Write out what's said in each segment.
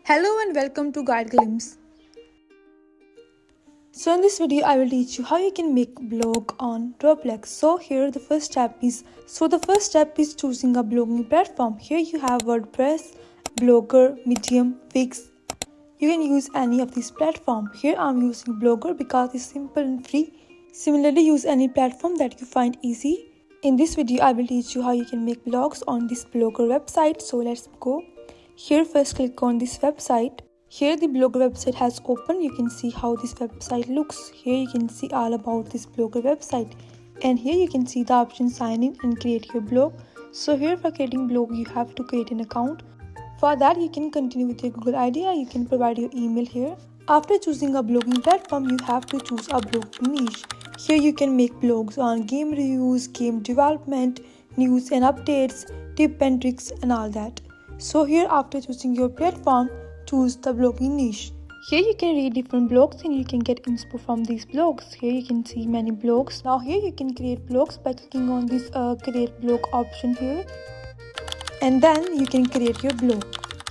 Hello and welcome to Guide Glimpse. So in this video I will teach you how you can make blog on Roblox. So the first step is choosing a blogging platform. Here you have WordPress, Blogger, Medium, Wix. You can use any of these platforms. Here I'm using Blogger because it's simple and free. Similarly, use any platform that you find easy. In this video I will teach you how you can make blogs on this Blogger website. So let's go. Here first click on this website. Here the Blogger website has opened. You can see how this website looks. Here you can see all about this Blogger website. And here you can see the option sign in and create your blog. So here for creating blog you have to create an account. For that you can continue with your Google ID or you can provide your email here. After choosing a blogging platform you have to choose a blogging niche. Here you can make blogs on game reviews, game development, news and updates, tips and tricks and all that. So here after choosing your platform, choose the blogging niche. Here you can read different blogs and you can get inspo from these blogs. Here you can see many blogs. Now here you can create blogs by clicking on this create blog option here. And then you can create your blog.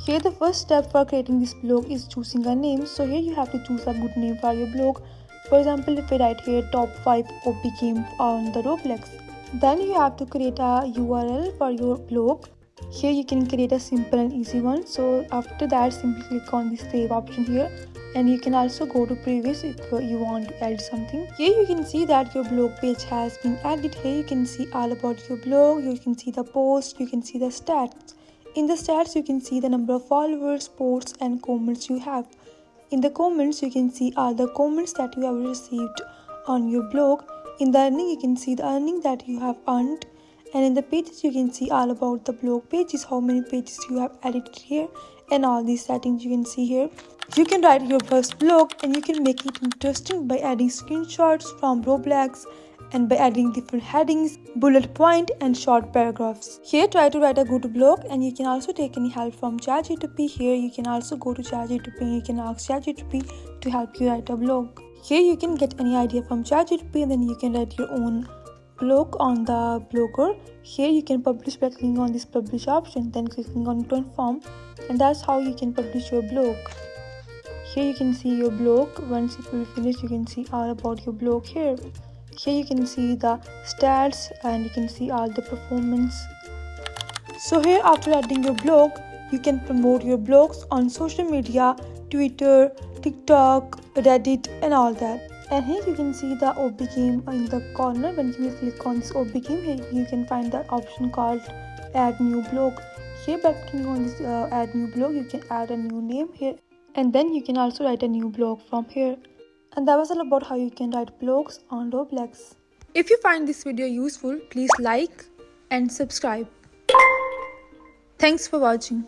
Here the first step for creating this blog is choosing a name. So here you have to choose a good name for your blog. For example, if I write here top 5 OP game on the Roblox, then you have to create a URL for your blog. Here you can create a simple and easy one. So after that simply click on the save option here and you can also go to previous if you want to add something. Here you can see that your blog page has been added. Here you can see all about your blog. You can see the post, you can see the stats. In the stats you can see the number of followers, posts and comments you have. In the comments you can see all the comments that you have received on your blog. In the earning you can see the earning that you have earned. And in the pages you can see all about the blog pages, how many pages you have added here and all these settings you can see here. You can write your first blog and you can make it interesting by adding screenshots from Roblox and by adding different headings, bullet point and short paragraphs. Here try to write a good blog and you can also take any help from ChatGPT. Here you can also go to ChatGPT and you can ask ChatGPT to help you write a blog. Here you can get any idea from ChatGPT and then you can write your own blog on the Blogger. Here you can publish by clicking on this publish option, then clicking on confirm, and that's how you can publish your blog. Here you can see your blog. Once it will finish you can see all about your blog here. Here you can see the stats and you can see all the performance. So here after adding your blog you can promote your blogs on social media, Twitter, TikTok, Reddit and all that. And here you can see the OP game in the corner. When you will click on this OP game, here you can find the option called add new blog. Here by clicking on this add new blog you can add a new name here and then you can also write a new blog from here. And that was all about how you can write blogs on Roblox. If you find this video useful, please like and subscribe. Thanks for watching.